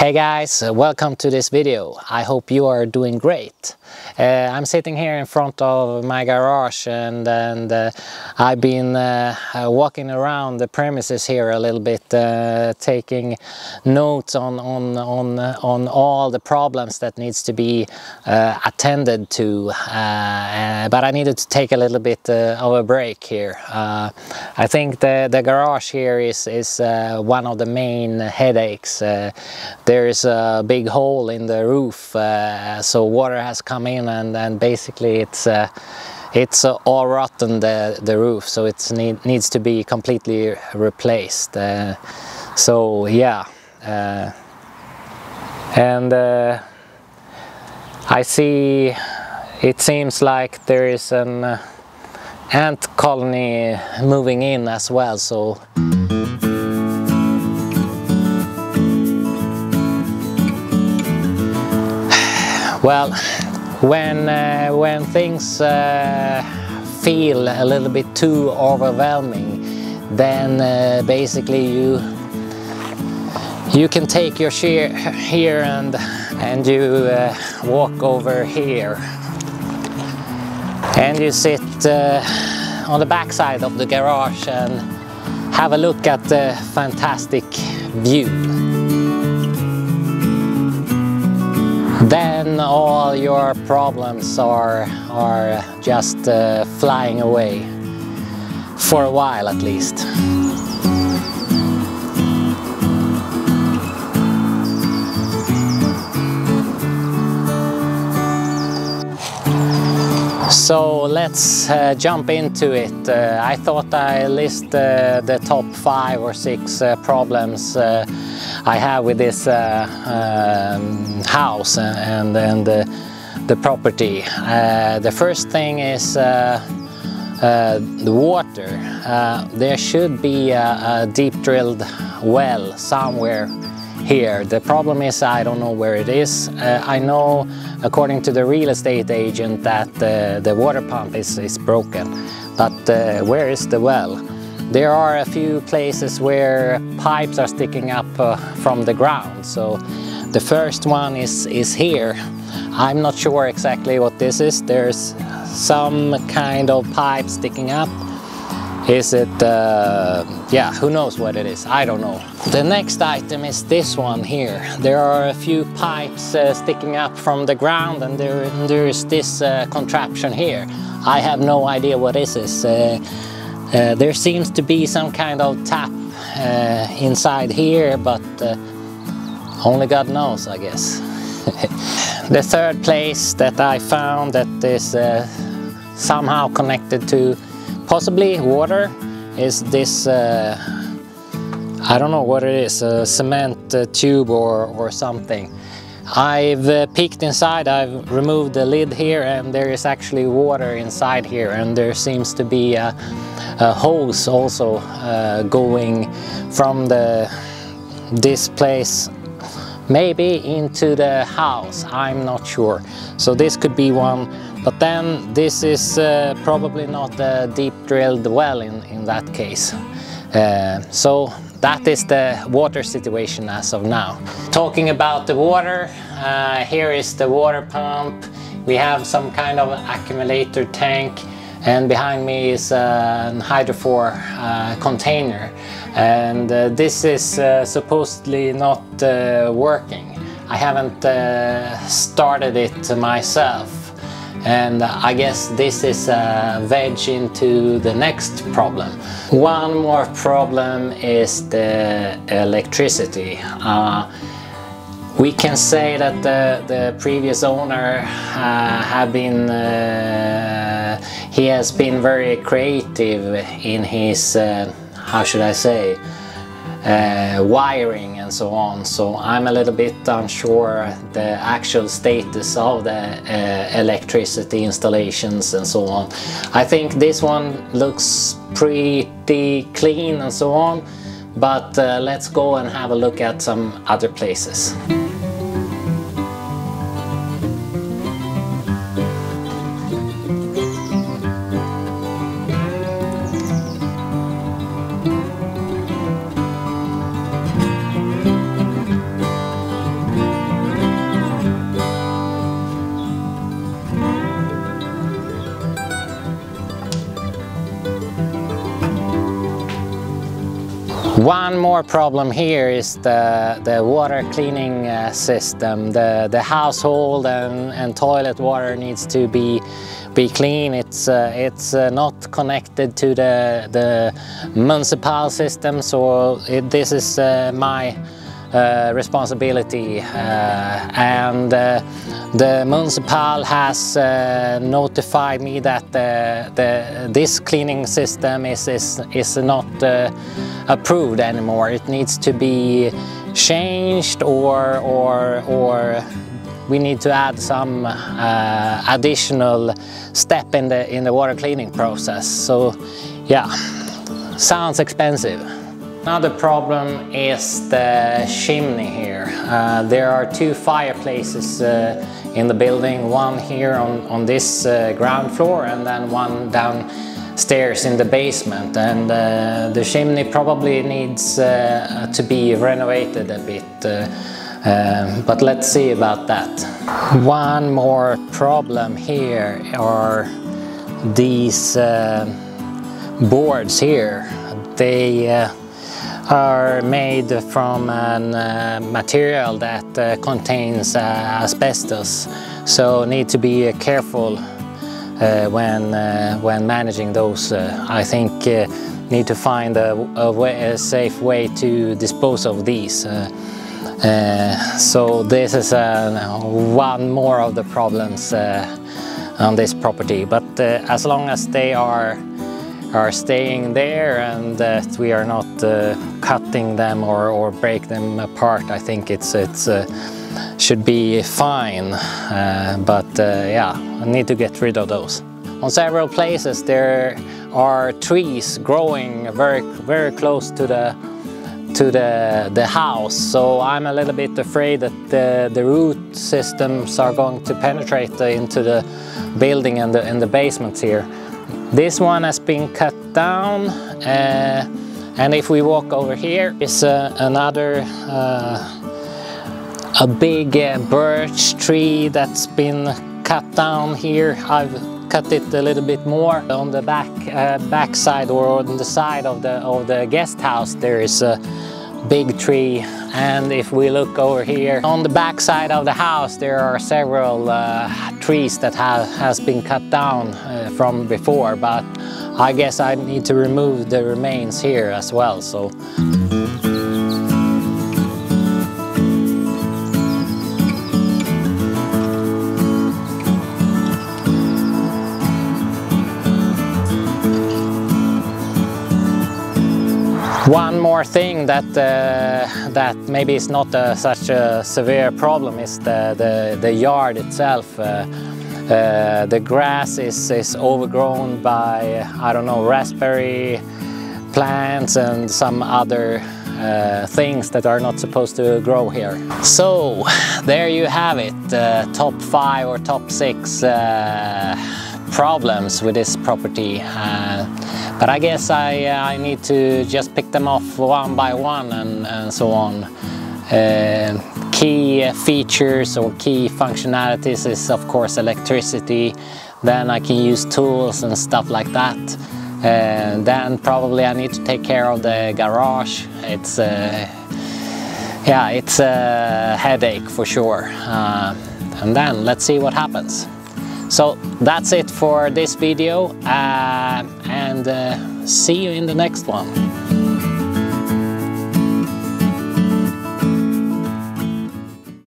Hey guys, welcome to this video. I hope you are doing great. I'm sitting here in front of my garage and I've been walking around the premises here a little bit, taking notes on all the problems that needs to be attended to, but I needed to take a little bit of a break here. I think the garage here is one of the main headaches. There is a big hole in the roof, so water has come in and basically it's all rotten, the roof, so it needs to be completely replaced. So yeah, and I see it seems like there is an ant colony moving in as well. So well, when things feel a little bit too overwhelming, then basically you can take your chair here and you walk over here and you sit on the back side of the garage and have a look at the fantastic view. Then all your problems are just flying away, for a while at least. So let's jump into it. I thought I list the top 5 or 6 problems I have with this house and the property. The first thing is the water. There should be a deep drilled well somewhere here. The problem is I don't know where it is. I know according to the real estate agent that the water pump is broken, but where is the well? There are a few places where pipes are sticking up from the ground. So the first one is here. I'm not sure exactly what this is. There's some kind of pipe sticking up. Is it, yeah, who knows what it is? I don't know. The next item is this one here. There are a few pipes sticking up from the ground, and there is this contraption here. I have no idea what this is. There seems to be some kind of tap inside here, but only God knows, I guess. The third place that I found that is somehow connected to possibly water is this, I don't know what it is, a cement tube or something. I've peeked inside, I've removed the lid here, and there is actually water inside here, and there seems to be a hose also going from this place maybe into the house. I'm not sure. So this could be one, but then this is probably not a deep drilled well in that case. So that is the water situation as of now. Talking about the water, here is the water pump. We have some kind of accumulator tank, and behind me is a hydrofor container, and this is supposedly not working. I haven't started it myself, and I guess this is a veg into the next problem. One more problem is the electricity. We can say that the previous owner he has been very creative in his, how should I say, wiring and so on. So I'm a little bit unsure the actual status of the electricity installations and so on. I think this one looks pretty clean and so on, but let's go and have a look at some other places. One more problem here is the water cleaning system. The household and toilet water needs to be clean. It's not connected to the municipal system, so this is my responsibility, and the municipal has notified me that this cleaning system is not approved anymore. It needs to be changed, or we need to add some additional step in the water cleaning process. So yeah, sounds expensive. Another problem is the chimney here. There are two fireplaces in the building, one here on this ground floor and then one downstairs in the basement, and the chimney probably needs to be renovated a bit, but let's see about that. One more problem here are these boards here. They are made from a material that contains asbestos, so need to be careful when managing those. I think need to find a safe way to dispose of these. So this is one more of the problems on this property, but as long as they are staying there and that we are not cutting them or break them apart, I think it's should be fine. But yeah, I need to get rid of those. On several places there are trees growing very close to the house, so I'm a little bit afraid that the root systems are going to penetrate into the building and the basements here. This one has been cut down, and if we walk over here is another a big birch tree that's been cut down here. I've cut it a little bit more on the back side, or on the side of the guest house. There is a big tree, and if we look over here on the back side of the house, there are several trees that has been cut down from before, but I guess I need to remove the remains here as well. So one more thing that maybe is not such a severe problem is the yard itself. The grass is overgrown by, I don't know, raspberry plants and some other things that are not supposed to grow here. So there you have it, top 5 or top 6 problems with this property. But I guess I need to just pick them off one by one and so on. Key features or key functionalities is of course electricity. Then I can use tools and stuff like that. Then probably I need to take care of the garage. It's yeah, it's a headache for sure. And then let's see what happens. So that's it for this video, and see you in the next one.